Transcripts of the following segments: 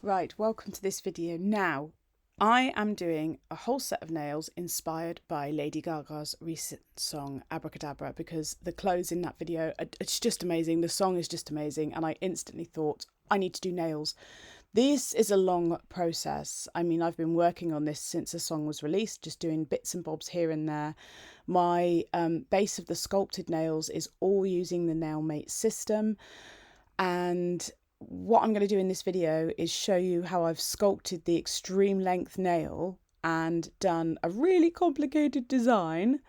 Right, welcome to this video. Now, I am doing a whole set of nails inspired by Lady Gaga's recent song Abracadabra, because the clothes in that video, it's just amazing. The song is just amazing, and I instantly thought, I need to do nails. This is a long process. I mean, I've been working on this since the song was released, just doing bits and bobs here and there. My base of the sculpted nails is all using the Nailmate system, and what I'm going to do in this video is show you how I've sculpted the extreme length nail and done a really complicated design.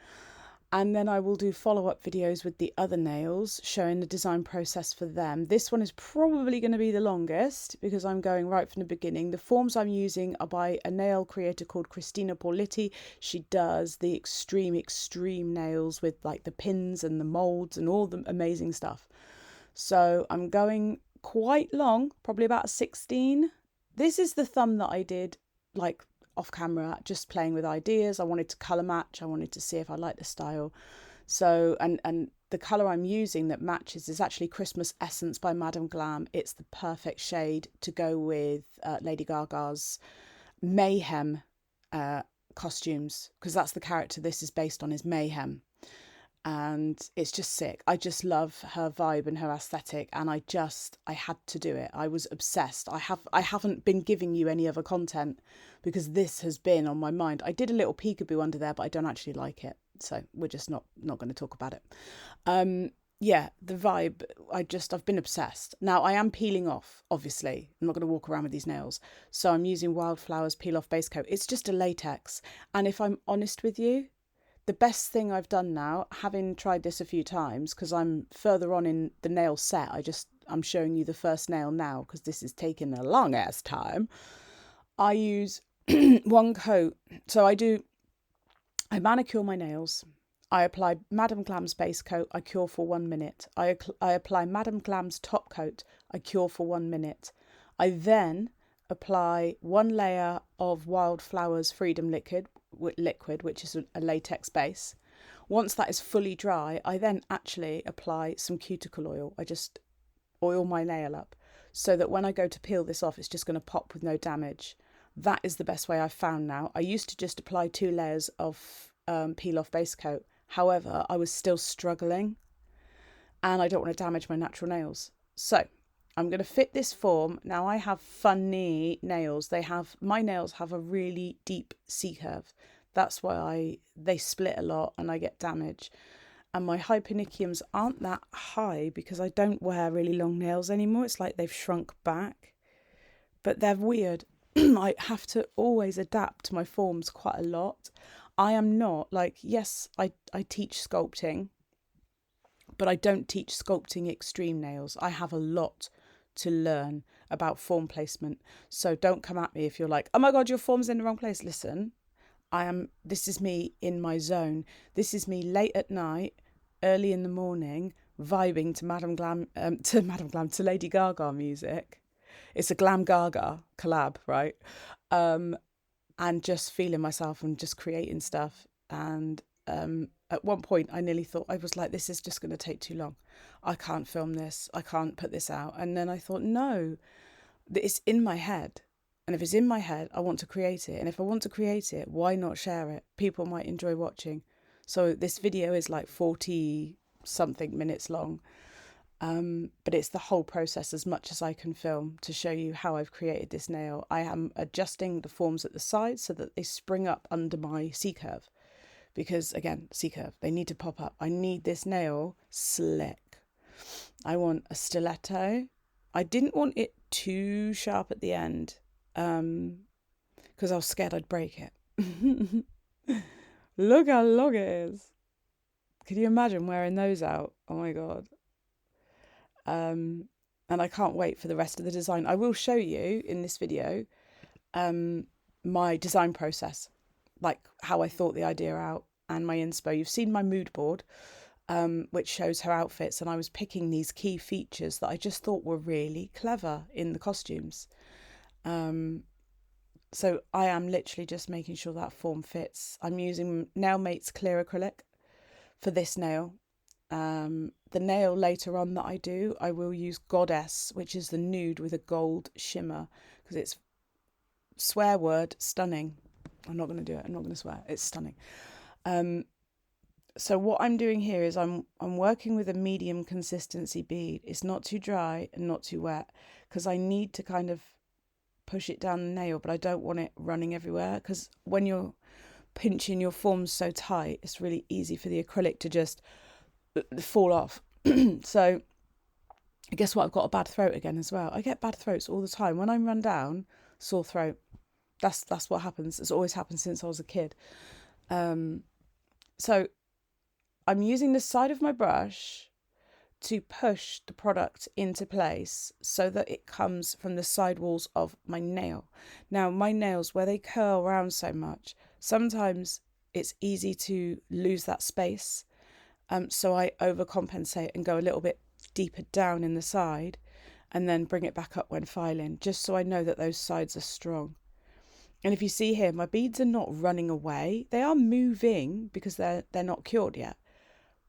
And then I will do follow-up videos with the other nails showing the design process for them. This one is probably going to be the longest because I'm going right from the beginning. The forms I'm using are by a nail creator called Christina Pauletti. She does the extreme nails with like the pins and the molds and all the amazing stuff. So I'm going quite long, probably about 16. This is the thumb that I did like off camera, just playing with ideas. I wanted to colour match. I wanted to see if I liked the style. So, and the colour I'm using that matches is actually Christmas Essence by Madame Glam. It's the perfect shade to go with Lady Gaga's Mayhem costumes, because that's the character this is based on, is Mayhem. And it's just sick. I just love her vibe and her aesthetic, and I had to do it. I was obsessed. I haven't been giving you any other content because this has been on my mind. I did a little peekaboo under there, but I don't actually like it, so we're just not going to talk about it. Yeah, the vibe, I've been obsessed. Now I am peeling off, obviously. I'm not going to walk around with these nails. So I'm using Wildflowers peel off base coat. It's just a latex, and if I'm honest with you, the best thing I've done now, having tried this a few times, because I'm further on in the nail set, I'm showing you the first nail now because this is taking a long ass time. I use one coat. So I manicure my nails. I apply Madame Glam's base coat, I cure for 1 minute. I apply Madame Glam's top coat, I cure for 1 minute. I then apply one layer of Wildflowers Freedom liquid, which is a latex base. Once that is fully dry, I then actually apply some cuticle oil. I just oil my nail up so that when I go to peel this off, it's just going to pop with no damage. That is the best way I've found now. I used to just apply 2 layers of peel off base coat. However, I was still struggling and I don't want to damage my natural nails. So I'm going to fit this form. Now I have funny nails. My nails have a really deep C-curve. That's why they split a lot and I get damage. And my hypericiums aren't that high because I don't wear really long nails anymore. It's like they've shrunk back. But they're weird. I have to always adapt my forms quite a lot. I am not like, yes, I teach sculpting, but I don't teach sculpting extreme nails. I have a lot to learn about form placement. So don't come at me if you're like, oh my God, your form's in the wrong place. Listen, this is me in my zone. This is me late at night, early in the morning, vibing to Lady Gaga music. It's a Glam Gaga collab, right? And just feeling myself and just creating stuff. And at one point I nearly thought, I was like, this is just going to take too long. I can't film this. I can't put this out. And then I thought, no, it's in my head. And if it's in my head, I want to create it. And if I want to create it, why not share it? People might enjoy watching. So this video is like 40 something minutes long. But it's the whole process as much as I can film to show you how I've created this nail. I am adjusting the forms at the sides so that they spring up under my C-curve. Because again, C-curve, they need to pop up. I need this nail slick. I want a stiletto. I didn't want it too sharp at the end because I was scared I'd break it. Look how long it is. Can you imagine wearing those out? Oh my God. And I can't wait for the rest of the design. I will show you in this video my design process, like how I thought the idea out and my inspo. You've seen my mood board, which shows her outfits, and I was picking these key features that I just thought were really clever in the costumes. So I am literally just making sure that form fits. I'm using Nailmate's clear acrylic for this nail. The nail later on that I do, I will use Goddess, which is the nude with a gold shimmer, because it's, swear word, stunning. I'm not going to do it. I'm not going to swear. It's stunning. So what I'm doing here is I'm working with a medium consistency bead. It's not too dry and not too wet, because I need to kind of push it down the nail, but I don't want it running everywhere, because when you're pinching your forms so tight, it's really easy for the acrylic to just fall off. So guess what? I've got a bad throat again as well. I get bad throats all the time. When I'm run down, sore throat. That's what happens. It's always happened since I was a kid. So I'm using the side of my brush to push the product into place so that it comes from the side walls of my nail. Now, my nails, where they curl around so much, sometimes it's easy to lose that space. So I overcompensate and go a little bit deeper down in the side and then bring it back up when filing, just so I know that those sides are strong. And if you see here, my beads are not running away. They are moving because they're not cured yet.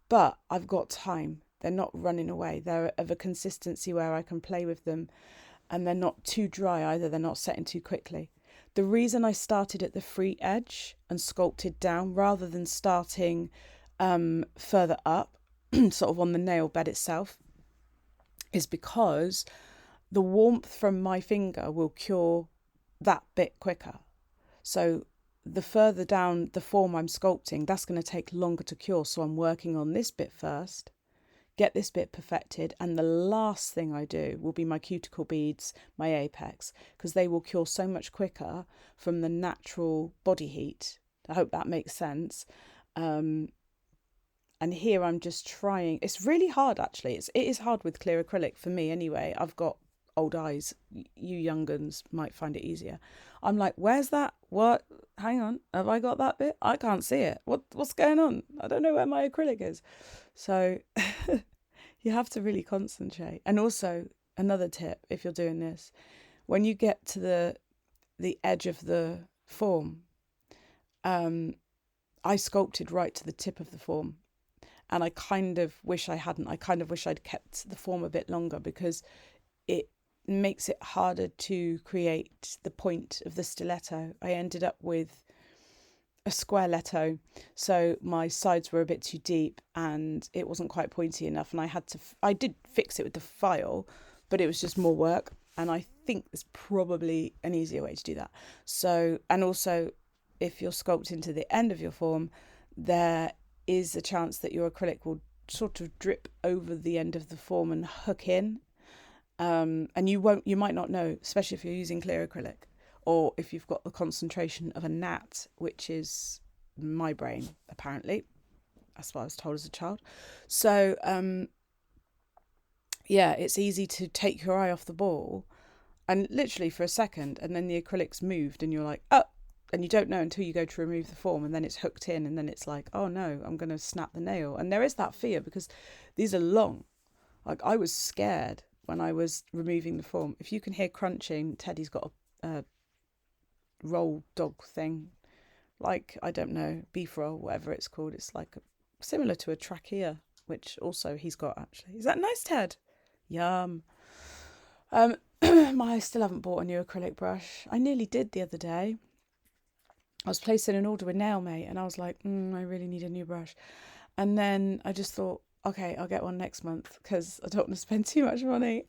But I've got time. They're not running away. They're of a consistency where I can play with them, and they're not too dry either. They're not setting too quickly. The reason I started at the free edge and sculpted down rather than starting further up, sort of on the nail bed itself, is because the warmth from my finger will cure that bit quicker. So the further down the form I'm sculpting, that's going to take longer to cure. So I'm working on this bit first, get this bit perfected, and the last thing I do will be my cuticle beads, my apex, because they will cure so much quicker from the natural body heat. I hope that makes sense. And here I'm just trying. It's really hard, actually. It is hard with clear acrylic for me anyway. I've got old eyes. You young uns might find it easier. I'm like, where's that? What? Hang on. Have I got that bit? I can't see it. What's going on? I don't know where my acrylic is. So you have to really concentrate. And also, another tip, if you're doing this, when you get to the edge of the form, I sculpted right to the tip of the form. And I kind of wish I hadn't. I kind of wish I'd kept the form a bit longer, because it makes it harder to create the point of the stiletto. I ended up with a squareletto, so my sides were a bit too deep and it wasn't quite pointy enough, and I did fix it with the file, but it was just more work, and I think there's probably an easier way to do that. So, and also, if you're sculpting to the end of your form, there is a chance that your acrylic will sort of drip over the end of the form and hook in. And you might not know, especially if you're using clear acrylic, or if you've got the concentration of a gnat, which is my brain, apparently. That's what I was told as a child. So, yeah, it's easy to take your eye off the ball, and literally for a second, and then the acrylic's moved, and you're like, oh, and you don't know until you go to remove the form, and then it's hooked in, and then it's like, oh no, I'm going to snap the nail. And there is that fear, because these are long. Like, I was scared when I was removing the form. If you can hear crunching, Teddy's got a roll dog thing, like, I don't know, beef roll, whatever it's called. It's like similar to a trachea, which also he's got, actually. Is that nice, Ted? Yum. I still haven't bought a new acrylic brush. I nearly did the other day. I was placing an order with Nailmate, and I was like, I really need a new brush. And then I just thought, okay, I'll get one next month, because I don't want to spend too much money.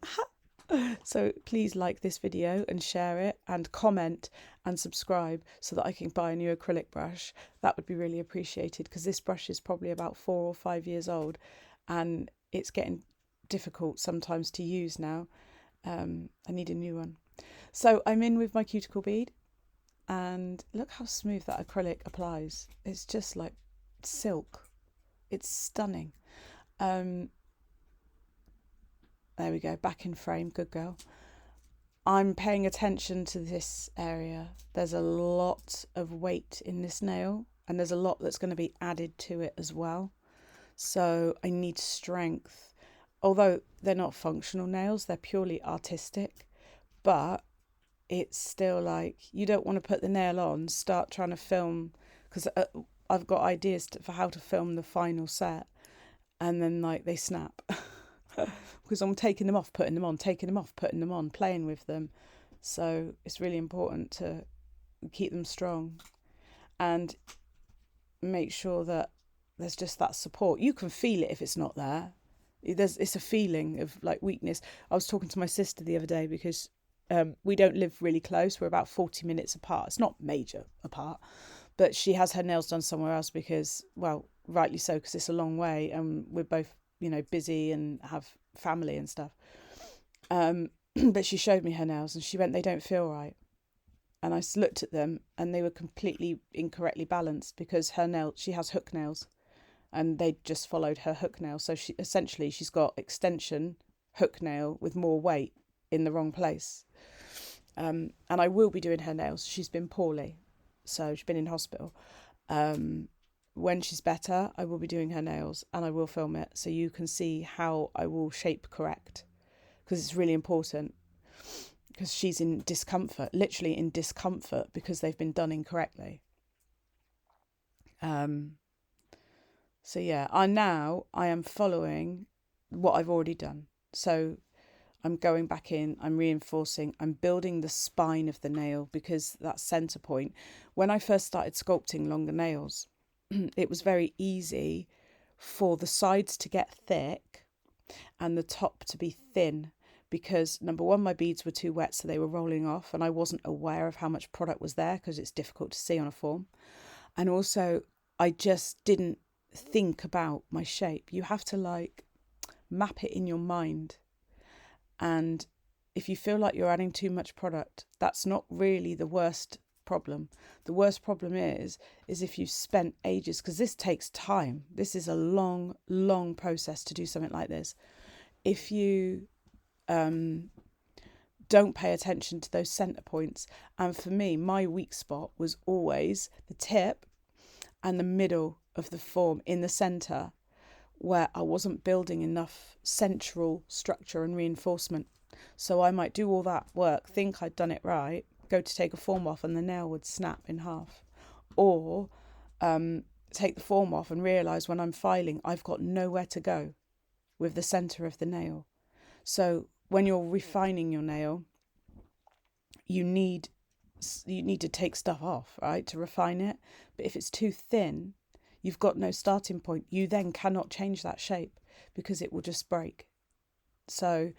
So please like this video and share it, and comment and subscribe so that I can buy a new acrylic brush. That would be really appreciated, because this brush is probably about 4 or 5 years old, and it's getting difficult sometimes to use now. I need a new one. So I'm in with my cuticle bead, and look how smooth that acrylic applies. It's just like silk. It's stunning. There we go, back in frame, good girl. I'm paying attention to this area. There's a lot of weight in this nail, and there's a lot that's going to be added to it as well. So I need strength. Although they're not functional nails, they're purely artistic, but it's still like, you don't want to put the nail on, start trying to film, because I've got ideas for how to film the final set. and then like they snap because I'm taking them off, putting them on, taking them off, putting them on, playing with them. So it's really important to keep them strong and make sure that there's just that support. You can feel it if it's not there. It's a feeling of like weakness. I was talking to my sister the other day because we don't live really close. We're about 40 minutes apart. It's not major apart, but she has her nails done somewhere else because, well, rightly so, because it's a long way and we're both, busy and have family and stuff. But she showed me her nails and she went, they don't feel right. And I looked at them and they were completely incorrectly balanced because she has hook nails and they just followed her hook nail. So she's got extension hook nail with more weight in the wrong place. And I will be doing her nails. She's been poorly, so she's been in hospital. When she's better, I will be doing her nails and I will film it so you can see how I will shape correct, because it's really important, because she's in discomfort, literally in discomfort, because they've been done incorrectly. So yeah, I am following what I've already done. So I'm going back in, I'm reinforcing, I'm building the spine of the nail, because that centre point, when I first started sculpting longer nails, it was very easy for the sides to get thick and the top to be thin, because number one, my beads were too wet, so they were rolling off, and I wasn't aware of how much product was there because it's difficult to see on a form. And also, I just didn't think about my shape. You have to like map it in your mind. And if you feel like you're adding too much product, that's not really the worst problem. The worst problem is if you've spent ages, because this takes time. This is a long, long process to do something like this. If you don't pay attention to those centre points, and for me, my weak spot was always the tip and the middle of the form in the centre, where I wasn't building enough central structure and reinforcement. So I might do all that work, think I'd done it right, go to take a form off and the nail would snap in half. Or take the form off and realise when I'm filing I've got nowhere to go with the centre of the nail. So when you're refining your nail, you need to take stuff off, right, to refine it. But if it's too thin, you've got no starting point. You then cannot change that shape because it will just break. So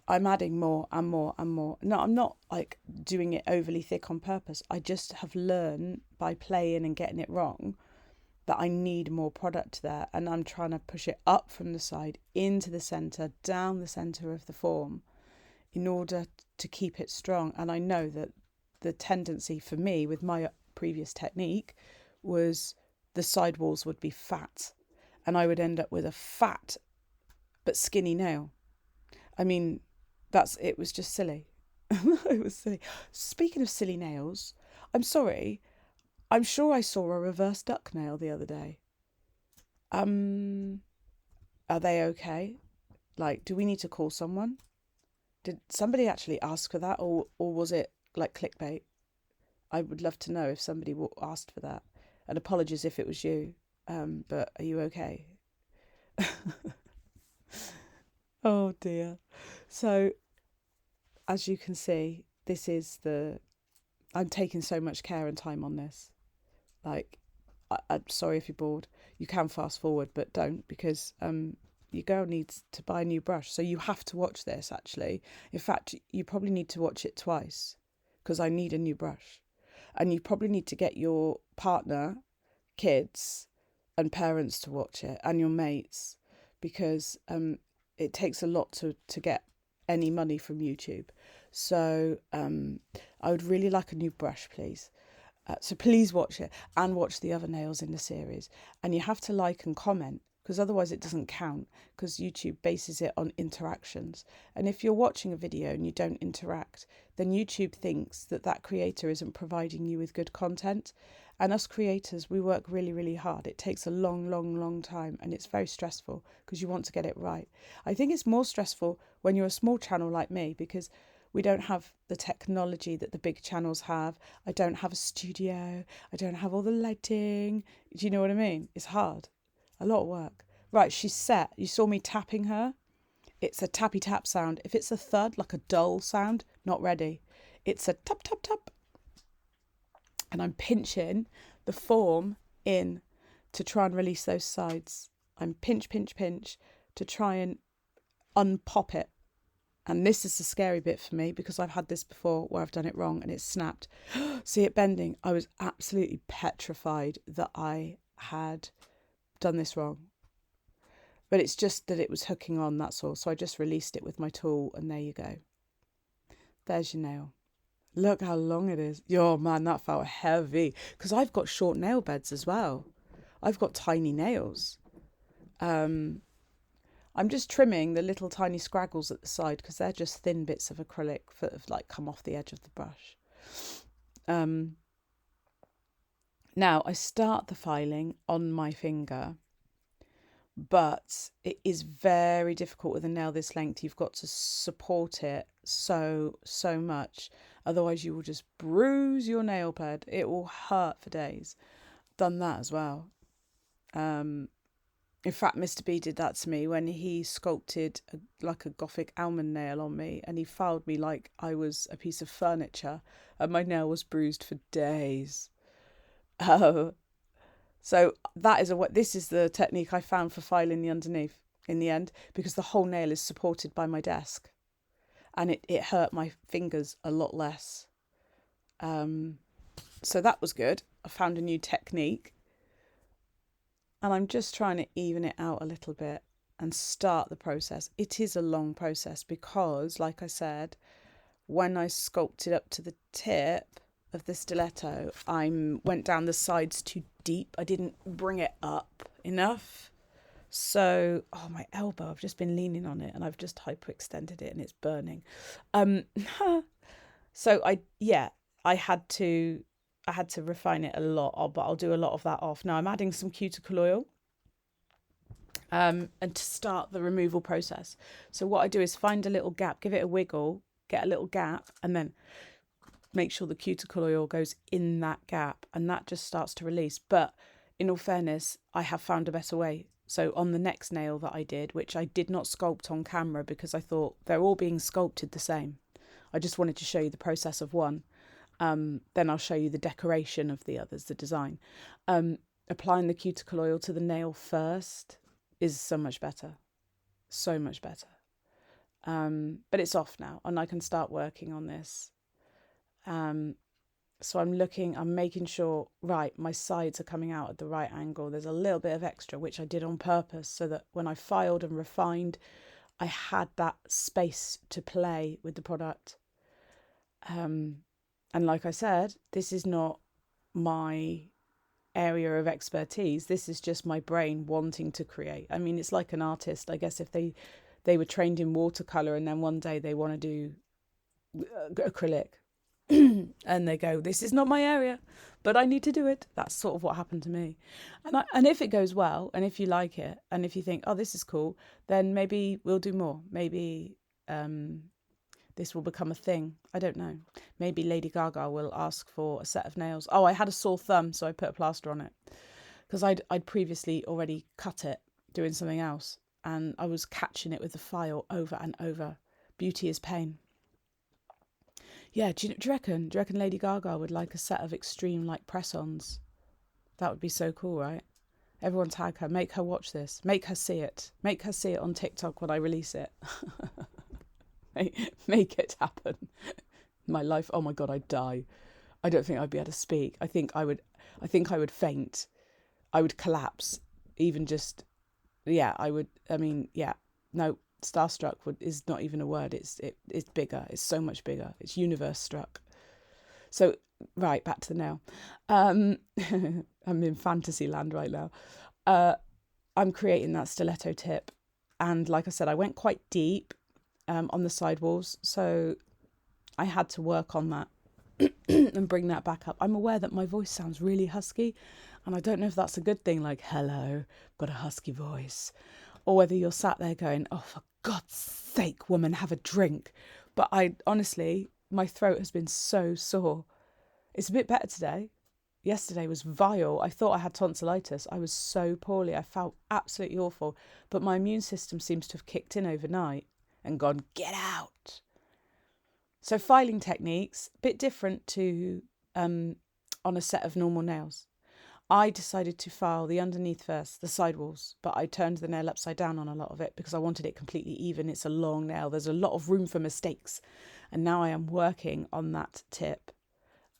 I'm adding more and more and more. No, I'm not like doing it overly thick on purpose. I just have learned by playing and getting it wrong that I need more product there. And I'm trying to push it up from the side into the centre, down the centre of the form in order to keep it strong. And I know that the tendency for me with my previous technique was the side walls would be fat and I would end up with a fat but skinny nail. I mean, it was just silly. It was silly. Speaking of silly nails, I'm sorry, I'm sure I saw a reverse duck nail the other day. Are they okay? Like, do we need to call someone? Did somebody actually ask for that, or was it like clickbait? I would love to know if somebody asked for that. And apologies if it was you, but are you okay? Oh dear. So, as you can see, I'm taking so much care and time on this. Like, I'm sorry if you're bored. You can fast forward, but don't, because your girl needs to buy a new brush. So you have to watch this, actually. In fact, you probably need to watch it twice, because I need a new brush. And you probably need to get your partner, kids, and parents to watch it, and your mates, because it takes a lot to get any money from YouTube. So I would really like a new brush, please. So please watch it and watch the other nails in the series. And you have to like and comment, because otherwise it doesn't count, because YouTube bases it on interactions. And if you're watching a video and you don't interact, then YouTube thinks that creator isn't providing you with good content. And us creators, we work really, really hard. It takes a long, long, long time, and it's very stressful because you want to get it right. I think it's more stressful when you're a small channel like me, because we don't have the technology that the big channels have. I don't have a studio. I don't have all the lighting. Do you know what I mean? It's hard. A lot of work. Right, she's set. You saw me tapping her. It's a tappy tap sound. If it's a thud, like a dull sound, not ready. It's a tap, tap, tap. And I'm pinching the form in to try and release those sides. I'm pinch, pinch, pinch to try and unpop it. And this is the scary bit for me because I've had this before where I've done it wrong and it's snapped. See it bending? I was absolutely petrified that I had done this wrong. But it's just that it was hooking on, that's all. So I just released it with my tool and there you go. There's your nail. Look how long it is. Oh man, that felt heavy. Because I've got short nail beds as well. I've got tiny nails. I'm just trimming the little tiny scraggles at the side because they're just thin bits of acrylic that have like come off the edge of the brush. Now I start the filing on my finger, but it is very difficult with a nail this length. You've got to support it so much. Otherwise you will just bruise your nail bed. It will hurt for days. Done that as well. In fact, Mr. B did that to me when he sculpted like a gothic almond nail on me, and he filed me like I was a piece of furniture, and my nail was bruised for days. So this is the technique I found for filing the underneath in the end, because the whole nail is supported by my desk, and it hurt my fingers a lot less. So that was good. I found a new technique. And I'm just trying to even it out a little bit and start the process. It is a long process because, like I said, when I sculpted up to the tip of the stiletto, I went down the sides too deep. I didn't bring it up enough. So, my elbow, I've just been leaning on it and I've just hyperextended it and it's burning. So I had to refine it a lot, but I'll do a lot of that off. Now I'm adding some cuticle oil and to start the removal process. So what I do is find a little gap, give it a wiggle, get a little gap, and then make sure the cuticle oil goes in that gap, and that just starts to release. But in all fairness, I have found a better way. So on the next nail that I did, which I did not sculpt on camera because I thought they're all being sculpted the same. I just wanted to show you the process of one. Then I'll show you the decoration of the others, the design. Applying the cuticle oil to the nail first is so much better. So much better. But it's off now and I can start working on this. So I'm making sure, right, my sides are coming out at the right angle. There's a little bit of extra, which I did on purpose so that when I filed and refined, I had that space to play with the product. And like I said, this is not my area of expertise. This is just my brain wanting to create. I mean, it's like an artist. I guess if they were trained in watercolour and then one day they want to do acrylic and they go, this is not my area, but I need to do it. That's sort of what happened to me. And if it goes well, and if you like it, and if you think, oh, this is cool, then maybe we'll do more. Maybe this will become a thing. I don't know. Maybe Lady Gaga will ask for a set of nails. Oh, I had a sore thumb, so I put a plaster on it because I'd previously already cut it doing something else, and I was catching it with the file over and over. Beauty is pain. Yeah, do you reckon Lady Gaga would like a set of extreme like press-ons? That would be so cool, right? Everyone tag her, make her watch this, make her see it on TikTok when I release it. Make it happen. My life, oh my God, I'd die. I don't think I'd be able to speak. I think I would faint. I would collapse. Even just, I would, no, starstruck is not even a word. It's bigger. It's so much bigger. It's universe struck. So, right, back to the nail. I'm in fantasy land right now. I'm creating that stiletto tip. And like I said, I went quite deep on the sidewalls, so I had to work on that and bring that back up. I'm aware that my voice sounds really husky, and I don't know if that's a good thing, like, hello, got a husky voice, or whether you're sat there going, oh, for God's sake, woman, have a drink. But honestly, my throat has been so sore. It's a bit better today. yesterday was vile. I thought I had tonsillitis. I was so poorly. I felt absolutely awful. But my immune system seems to have kicked in overnight and gone, get out. So filing techniques, a bit different to on a set of normal nails. I decided to file the underneath first, the sidewalls, but I turned the nail upside down on a lot of it because I wanted it completely even. It's a long nail. There's a lot of room for mistakes. And now I am working on that tip.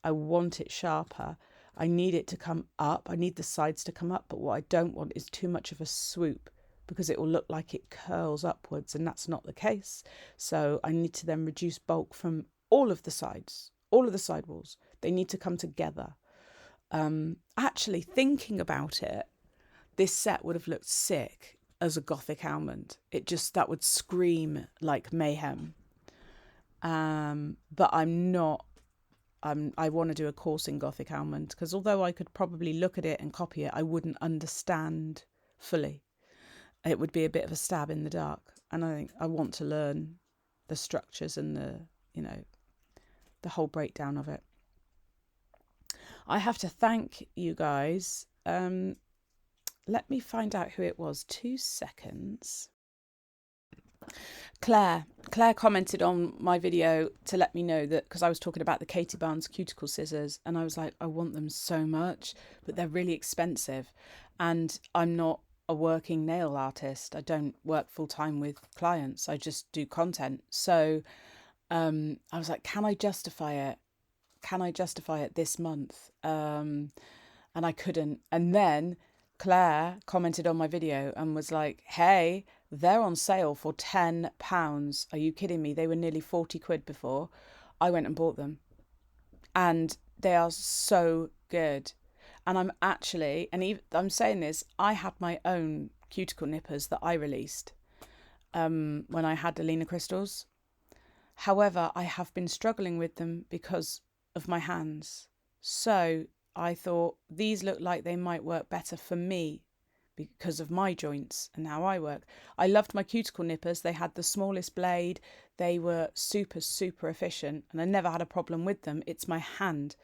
I want it sharper. I need it to come up. I need the sides to come up. But what I don't want is too much of a swoop because it will look like it curls upwards, and that's not the case. So I need to then reduce bulk from all of the sides, all of the sidewalls. They need to come together. Actually, thinking about it, this set would have looked sick as a Gothic almond. That would scream like mayhem. But I'm not. I want to do a course in Gothic almond because although I could probably look at it and copy it, I wouldn't understand fully. It would be a bit of a stab in the dark. And I think I want to learn the structures and the whole breakdown of it. I have to thank you guys. Let me find out who it was. 2 seconds. Claire commented on my video to let me know that, because I was talking about the Katie Barnes cuticle scissors, and I was like, I want them so much, but they're really expensive. And I'm not a working nail artist. I don't work full time with clients. I just do content. So I was like, can I justify it? Can I justify it this month? And I couldn't. And then Claire commented on my video and was like, hey, they're on sale for £10. Are you kidding me? They were nearly 40 quid before. I went and bought them. And they are so good. And I'm actually, and even, I'm saying this, I had my own cuticle nippers that I released when I had the Lena crystals. However, I have been struggling with them because of my hands. So I thought these look like they might work better for me because of my joints and how I work. I loved my cuticle nippers. They had the smallest blade. They were super, super efficient and I never had a problem with them. It's my hand.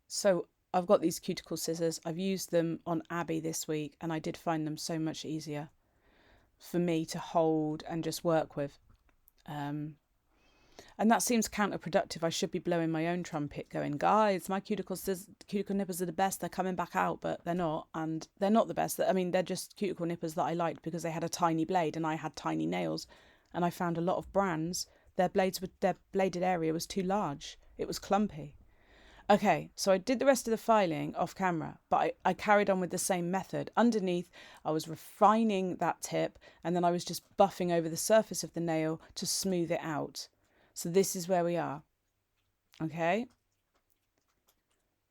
So I've got these cuticle scissors. I've used them on Abby this week and I did find them so much easier for me to hold and just work with. And that seems counterproductive. I should be blowing my own trumpet going, guys, my cuticle nippers are the best. They're coming back out, but they're not. And they're not the best. I mean, they're just cuticle nippers that I liked because they had a tiny blade and I had tiny nails. And I found a lot of brands, their bladed area was too large. It was clumpy. Okay, so I did the rest of the filing off camera, but I carried on with the same method. Underneath, I was refining that tip and then I was just buffing over the surface of the nail to smooth it out. So this is where we are, okay?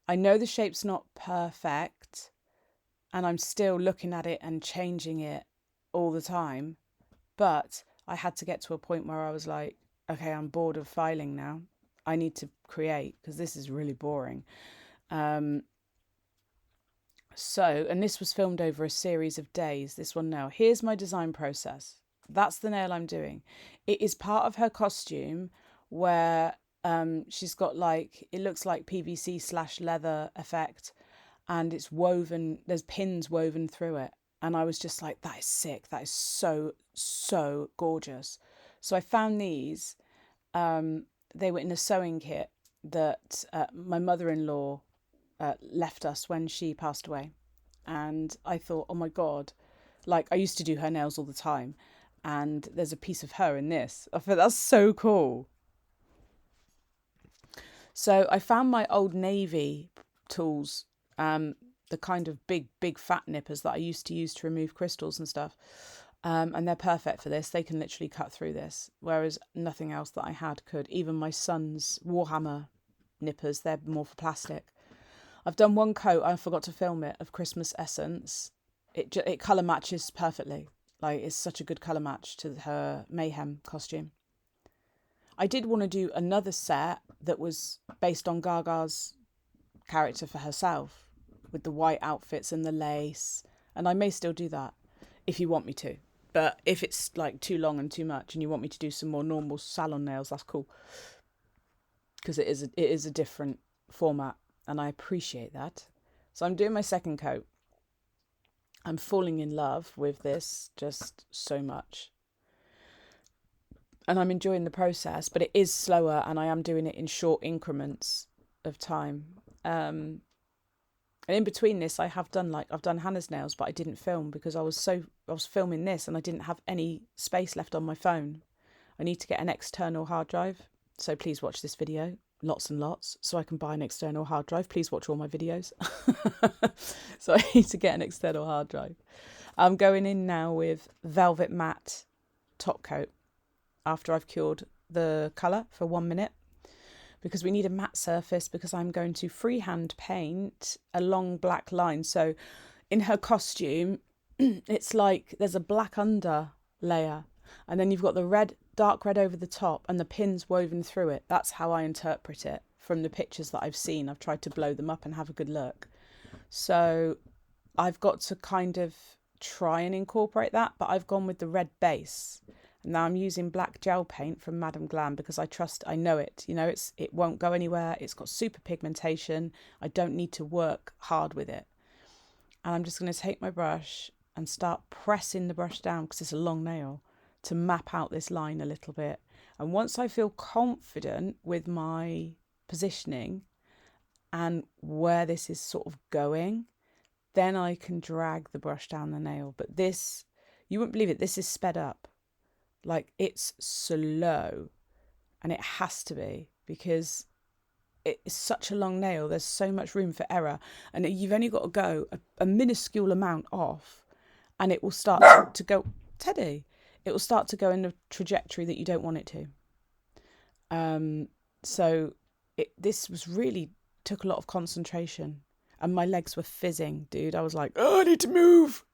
I know the shape's not perfect and I'm still looking at it and changing it all the time, but I had to get to a point where I was like, okay, I'm bored of filing now. I need to create because this is really boring. And this was filmed over a series of days, this one now. Here's my design process. That's the nail I'm doing. It is part of her costume where she's got like, it looks like PVC/leather effect and it's woven, there's pins woven through it. And I was just like, that is sick. That is so, so gorgeous. So I found these. They were in a sewing kit that my mother-in-law left us when she passed away. And I thought, oh my God, like I used to do her nails all the time. And there's a piece of her in this. I thought that's so cool. So I found my Old Navy tools, the kind of big fat nippers that I used to use to remove crystals and stuff. And they're perfect for this. They can literally cut through this, whereas nothing else that I had could. Even my son's Warhammer nippers, they're more for plastic. I've done one coat, I forgot to film it, of Christmas Essence. It colour matches perfectly. Like, it's such a good colour match to her Mayhem costume. I did want to do another set that was based on Gaga's character for herself, with the white outfits and the lace. And I may still do that, if you want me to. But if it's like too long and too much and you want me to do some more normal salon nails, that's cool. Because it is a different format. and I appreciate that. So I'm doing my second coat. I'm falling in love with this just so much. And I'm enjoying the process, but it is slower, and I am doing it in short increments of time. And in between this, I've done Hannah's nails, but I didn't film because I was filming this and I didn't have any space left on my phone. I need to get an external hard drive. So please watch this video, lots and lots, so I can buy an external hard drive. Please watch all my videos. So I need to get an external hard drive. I'm going in now with Velvet Matte top coat after I've cured the colour for 1 minute, because we need a matte surface, because I'm going to freehand paint a long black line. So in her costume, it's like there's a black under layer, and then you've got the red, dark red over the top, and the pins woven through it. That's how I interpret it from the pictures that I've seen. I've tried to blow them up and have a good look. So I've got to kind of try and incorporate that, but I've gone with the red base. Now I'm using black gel paint from Madame Glam because I know it. You know, it won't go anywhere. It's got super pigmentation. I don't need to work hard with it. And I'm just going to take my brush and start pressing the brush down, because it's a long nail, to map out this line a little bit. And once I feel confident with my positioning and where this is sort of going, then I can drag the brush down the nail. But this, you wouldn't believe it, this is sped up. Like, it's slow, and it has to be, because it's such a long nail. There's so much room for error, and you've only got to go a minuscule amount off, and it will start to go, Teddy, it will start to go in a trajectory that you don't want it to. So this was really took a lot of concentration, and my legs were fizzing, dude. I was like, oh, I need to move.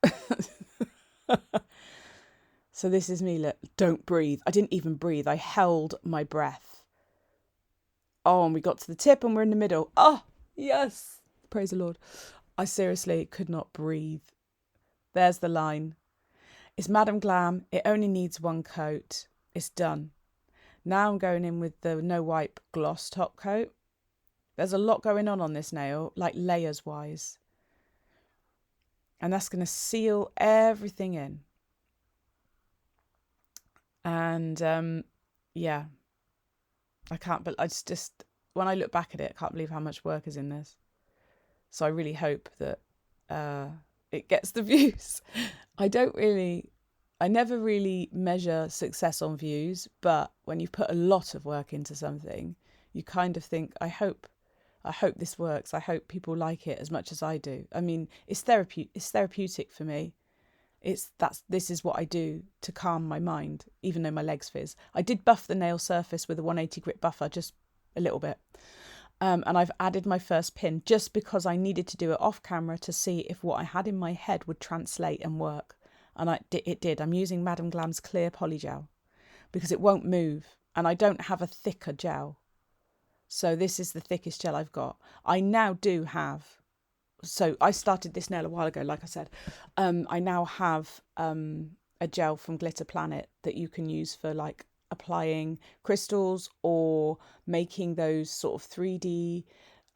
So this is me, look, don't breathe. I didn't even breathe. I held my breath. Oh, and we got to the tip and we're in the middle. Oh, yes. Praise the Lord. I seriously could not breathe. There's the line. It's Madame Glam. It only needs one coat. It's done. Now I'm going in with the No Wipe Gloss top coat. There's a lot going on this nail, like layers wise. And that's going to seal everything in. And yeah, I just when I look back at it, I can't believe how much work is in this. So I really hope that it gets the views. I never really measure success on views, but when you put a lot of work into something, you kind of think, I hope this works. I hope people like it as much as I do. I mean, it's therapeutic for me. This is what I do to calm my mind, even though my legs fizz. I did buff the nail surface with a 180 grit buffer, just a little bit. And I've added my first pin just because I needed to do it off camera to see if what I had in my head would translate and work. And it did. I'm using Madame Glam's clear polygel because it won't move, and I don't have a thicker gel. So this is the thickest gel I've got. I now do have... So I started this nail a while ago, like I said. I now have a gel from Glitter Planet that you can use for like applying crystals or making those sort of 3D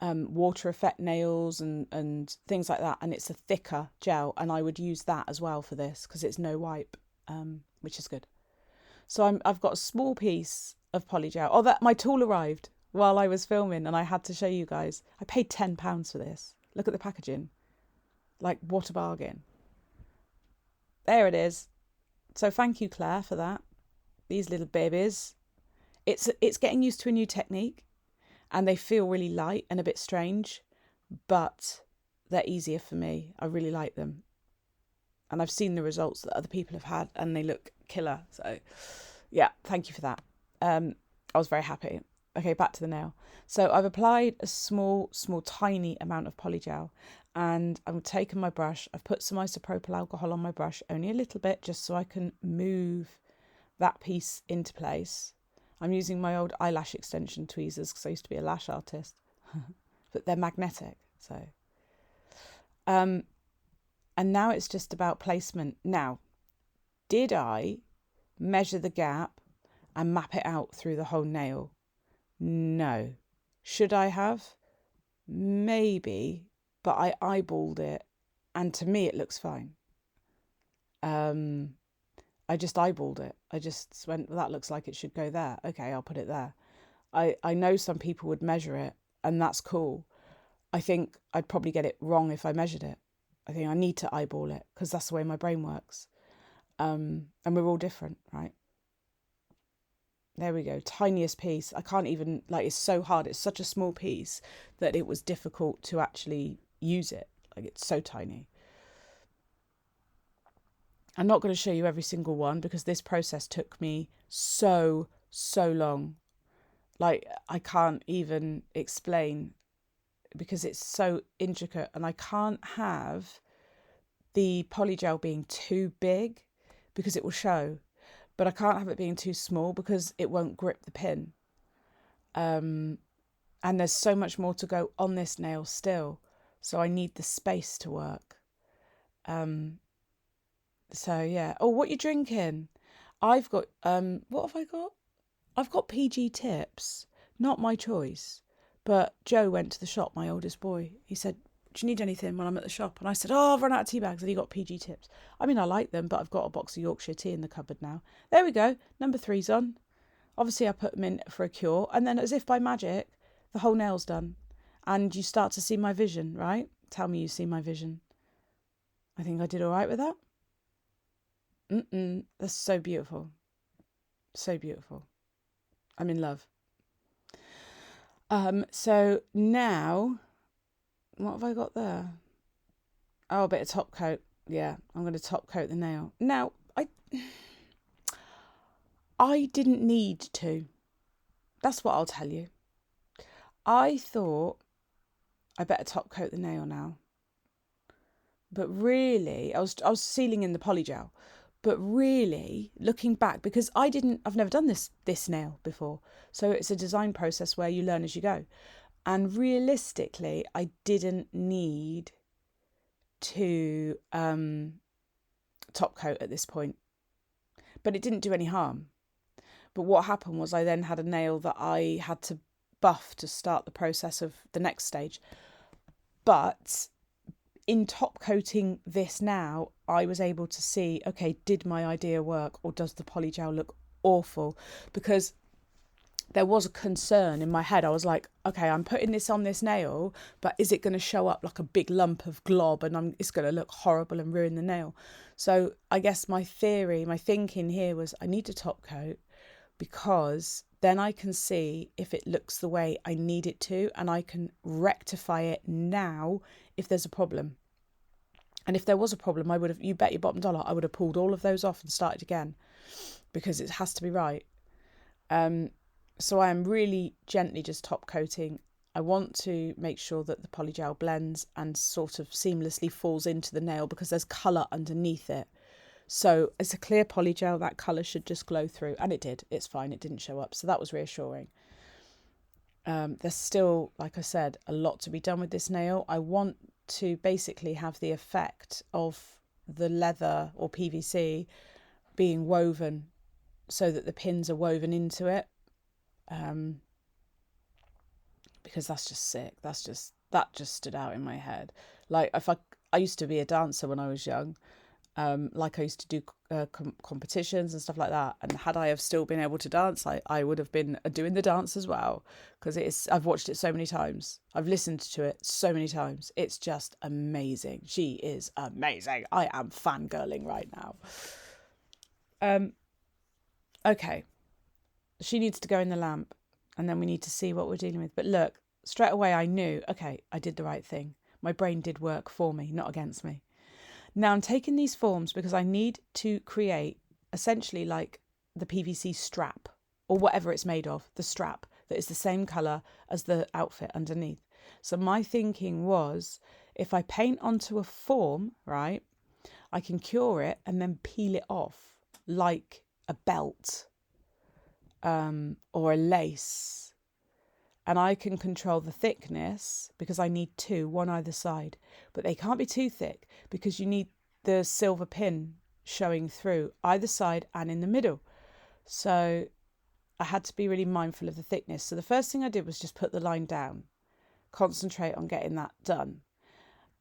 water effect nails and things like that. And it's a thicker gel, and I would use that as well for this because it's no wipe, which is good. So I've got a small piece of polygel. Oh, that my tool arrived while I was filming, and I had to show you guys. I paid £10 for this. Look at the packaging. Like, what a bargain. There it is. So thank you, Claire, for that. These little babies. It's getting used to a new technique, and they feel really light and a bit strange, but they're easier for me. I really like them. And I've seen the results that other people have had, and they look killer. So, yeah, thank you for that. I was very happy. Okay, back to the nail. So I've applied a small, tiny amount of polygel, and I'm taking my brush. I've put some isopropyl alcohol on my brush, only a little bit, just so I can move that piece into place. I'm using my old eyelash extension tweezers because I used to be a lash artist, but they're magnetic. So, and now it's just about placement. Now, did I measure the gap and map it out through the whole nail? No. Should I have? maybe, but I eyeballed it, and to me it looks fine. I just eyeballed it. I just went, well, that looks like it should go there. Okay, I'll put it there. I know some people would measure it, and that's cool. I think I'd probably get it wrong if I measured it. I think I need to eyeball it because that's the way my brain works. And we're all different, right? There we go. Tiniest piece. I can't even, like, it's so hard. It's such a small piece that it was difficult to actually use it. Like, it's so tiny. I'm not going to show you every single one because this process took me so long. Like, I can't even explain because it's so intricate, and I can't have the polygel being too big because it will show, but I can't have it being too small because it won't grip the pin. And there's so much more to go on this nail still, so I need the space to work. So yeah. Oh, what you drinking? I've got what have I got? I've got PG Tips. Not my choice. But Joe went to the shop, my oldest boy. He said, do you need anything when I'm at the shop? And I said, oh, I've run out of tea bags. And he got PG Tips. I mean, I like them, but I've got a box of Yorkshire tea in the cupboard now. There we go. Number 3's on. Obviously, I put them in for a cure. And then as if by magic, the whole nail's done. And you start to see my vision, right? Tell me you see my vision. I think I did all right with that. That's so beautiful. So beautiful. I'm in love. So now, what have I got there? Oh, a bit of top coat. Yeah, I'm going to top coat the nail. Now, I didn't need to. That's what I'll tell you. I thought I better top coat the nail now. But really, I was sealing in the polygel. But really, looking back, because I've never done this nail before. So it's a design process where you learn as you go. And realistically, I didn't need to top coat at this point. But it didn't do any harm. But what happened was I then had a nail that I had to buff to start the process of the next stage. But in top coating this now, I was able to see, okay, did my idea work or does the polygel look awful? Because there was a concern in my head. I was like, okay, I'm putting this on this nail, but is it going to show up like a big lump of glob and it's going to look horrible and ruin the nail? So I guess my thinking here was I need to top coat because then I can see if it looks the way I need it to and I can rectify it now if there's a problem. And if there was a problem, I would have, you bet your bottom dollar, I would have pulled all of those off and started again because it has to be right. So I am really gently just top coating. I want to make sure that the polygel blends and sort of seamlessly falls into the nail because there's colour underneath it. So it's a clear polygel, that colour should just glow through. And it did. It's fine. It didn't show up. So that was reassuring. There's still, like I said, a lot to be done with this nail. I want to basically have the effect of the leather or PVC being woven so that the pins are woven into it. Because that's just sick. That just stood out in my head. Like I used to be a dancer when I was young. Like I used to do competitions and stuff like that. And had I have still been able to dance, I would have been doing the dance as well. Because I've watched it so many times. I've listened to it so many times. It's just amazing. She is amazing. I am fangirling right now. Okay. She needs to go in the lamp. And then we need to see what we're dealing with. But look, straight away I knew, okay, I did the right thing. My brain did work for me, not against me. Now I'm taking these forms because I need to create essentially like the PVC strap or whatever it's made of, the strap that is the same colour as the outfit underneath. So my thinking was if I paint onto a form, right, I can cure it and then peel it off like a belt or a lace. And I can control the thickness because I need two, one either side. But they can't be too thick because you need the silver pin showing through either side and in the middle. So I had to be really mindful of the thickness. So the first thing I did was just put the line down concentrate on getting that done,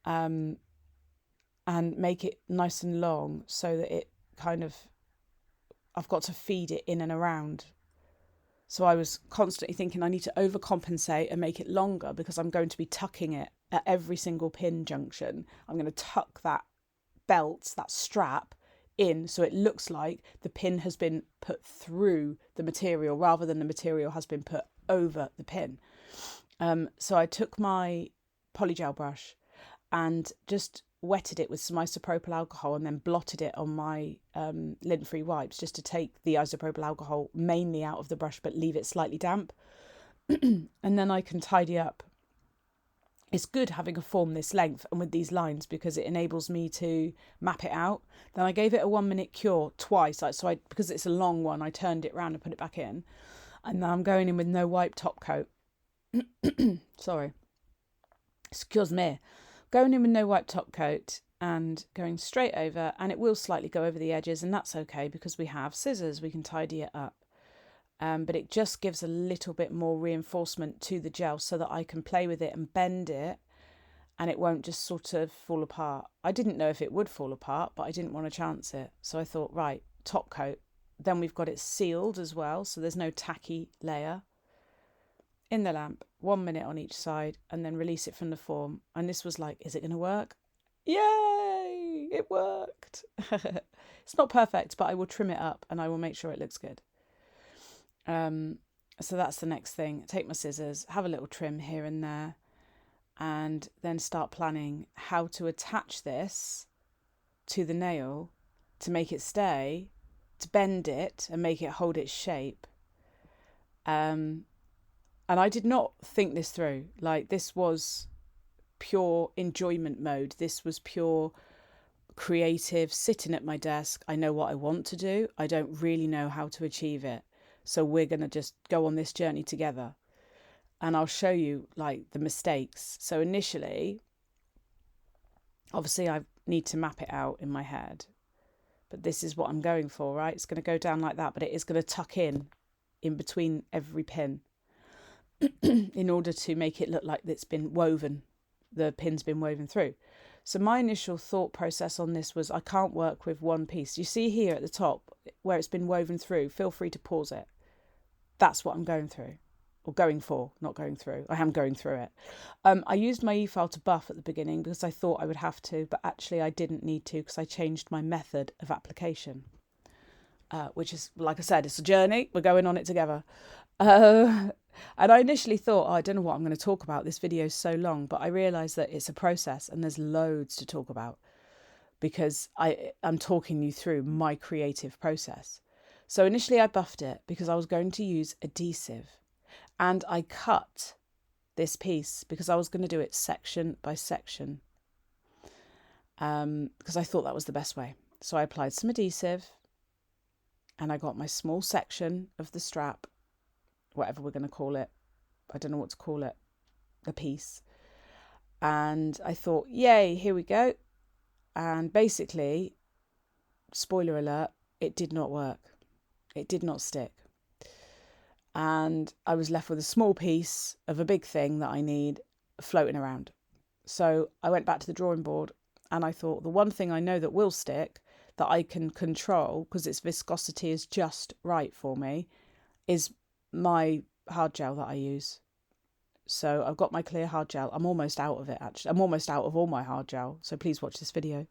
and make it nice and long so that it kind of, I've got to feed it in and around. So I was constantly thinking I need to overcompensate and make it longer because I'm going to be tucking it at every single pin junction. I'm going to tuck that belt, that strap in, so it looks like the pin has been put through the material rather than the material has been put over the pin. So I took my polygel brush and just wetted it with some isopropyl alcohol and then blotted it on my lint-free wipes just to take the isopropyl alcohol mainly out of the brush but leave it slightly damp. And then I can tidy up. It's good having a form this length and with these lines because it enables me to map it out. Then I gave it a 1 minute cure twice. Because it's a long one, I turned it around and put it back in. And now I'm going in with no wipe top coat. Sorry. Excuse me. Going in with no wipe top coat and going straight over, and it will slightly go over the edges, and that's okay because we have scissors, we can tidy it up. But it just gives a little bit more reinforcement to the gel so that I can play with it and bend it and it won't just sort of fall apart. I didn't know if it would fall apart, but I didn't want to chance it. So I thought, right, top coat. Then we've got it sealed as well, so there's no tacky layer. In the lamp, 1 minute on each side, and then release it from the form. And this was like, is it going to work? Yay! It worked. It's not perfect, but I will trim it up and I will make sure it looks good. So that's the next thing. Take my scissors, have a little trim here and there, and then start planning how to attach this to the nail to make it stay, to bend it and make it hold its shape. And I did not think this through. Like, this was pure enjoyment mode. This was pure creative, sitting at my desk. I know what I want to do. I don't really know how to achieve it. So we're going to just go on this journey together. And I'll show you like the mistakes. So initially, obviously I need to map it out in my head. But this is what I'm going for, right? It's going to go down like that, but it is going to tuck in between every pin in order to make it look like it's been woven. The pin's been woven through. So my initial thought process on this was I can't work with one piece. You see here at the top where it's been woven through, feel free to pause it. That's what I'm going through, or going for, not going through. I am going through it. I used my e-file to buff at the beginning because I thought I would have to, but actually I didn't need to because I changed my method of application, which is, like I said, it's a journey. We're going on it together. And I initially thought, I don't know what I'm going to talk about. This video is so long, but I realised that it's a process and there's loads to talk about because I'm talking you through my creative process. So initially I buffed it because I was going to use adhesive, and I cut this piece because I was going to do it section by section, because I thought that was the best way. So I applied some adhesive and I got my small section of the strap, whatever we're going to call it. I don't know what to call it, the piece. And I thought, yay, here we go. And basically, spoiler alert, it did not work. It did not stick. And I was left with a small piece of a big thing that I need floating around. So I went back to the drawing board and I thought the one thing I know that will stick, that I can control because its viscosity is just right for me, is my hard gel that I use. So I've got my clear hard gel. I'm almost out of it, actually. I'm almost out of all my hard gel. So please watch this video.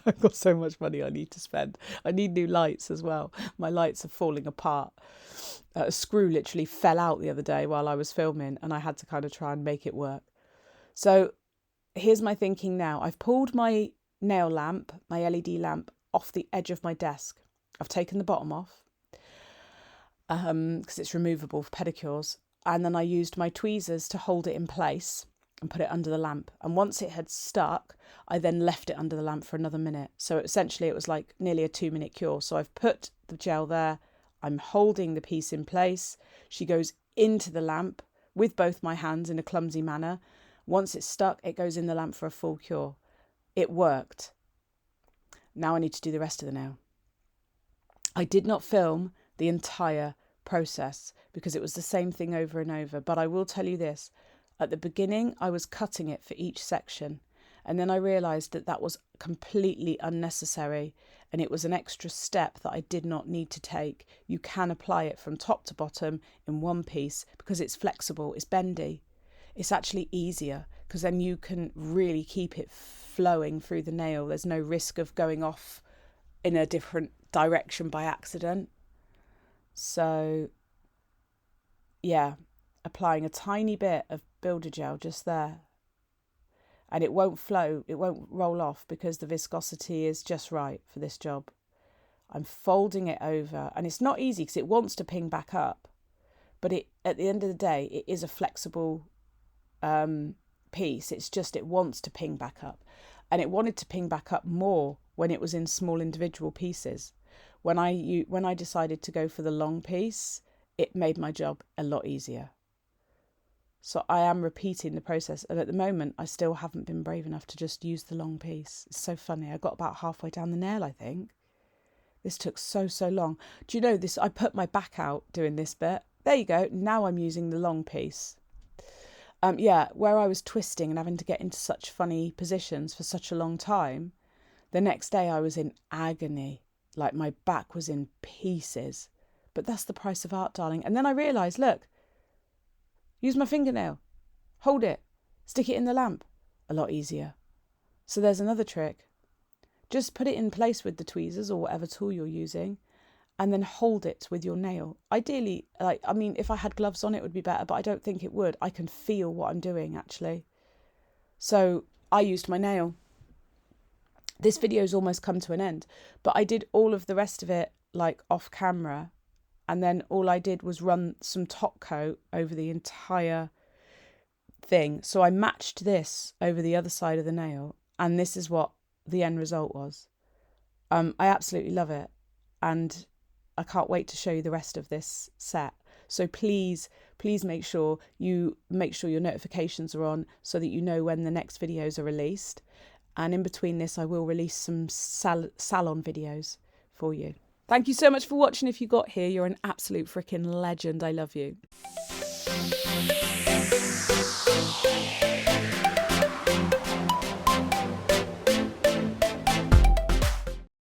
I've got so much money I need to spend. I need new lights as well. My lights are falling apart. A screw literally fell out the other day while I was filming and I had to kind of try and make it work. So here's my thinking now. I've pulled my nail lamp, my LED lamp, off the edge of my desk. I've taken the bottom off because it's removable for pedicures. And then I used my tweezers to hold it in place and put it under the lamp. And once it had stuck, I then left it under the lamp for another minute. So essentially it was like nearly a 2-minute cure. So I've put the gel there. I'm holding the piece in place. She goes into the lamp with both my hands in a clumsy manner. Once it's stuck, it goes in the lamp for a full cure. It worked. Now I need to do the rest of the nail. I did not film the entire process because it was the same thing over and over. But I will tell you this, At the beginning, I was cutting it for each section, and then I realised that that was completely unnecessary, and it was an extra step that I did not need to take. You can apply it from top to bottom in one piece because it's flexible, it's bendy. It's actually easier because then you can really keep it flowing through the nail. There's no risk of going off in a different direction by accident. So yeah, applying a tiny bit of builder gel just there, and it won't flow, it won't roll off because the viscosity is just right for this job. I'm folding it over, and it's not easy because it wants to ping back up, but at the end of the day, it is a flexible piece. It's just, it wants to ping back up, and it wanted to ping back up more when it was in small individual pieces. When I decided to go for the long piece, it made my job a lot easier. So I am repeating the process, and at the moment I still haven't been brave enough to just use the long piece. It's so funny. I got about halfway down the nail, I think. This took so long. Do you know this? I put my back out doing this bit. There you go. Now I'm using the long piece. Yeah, where I was twisting and having to get into such funny positions for such a long time, the next day I was in agony. Like, my back was in pieces. But that's the price of art, darling. And then I realised, look, use my fingernail, hold it, stick it in the lamp. A lot easier. So there's another trick. Just put it in place with the tweezers or whatever tool you're using, and then hold it with your nail. Ideally, if I had gloves on, it would be better, but I don't think it would. I can feel what I'm doing, actually. So I used my nail. This video's almost come to an end, but I did all of the rest of it like off camera, and then all I did was run some top coat over the entire thing. So I matched this over the other side of the nail, and this is what the end result was. I absolutely love it, and I can't wait to show you the rest of this set. So please make sure your notifications are on so that you know when the next videos are released. And in between this, I will release some salon videos for you. Thank you so much for watching. If you got here, you're an absolute freaking legend. I love you.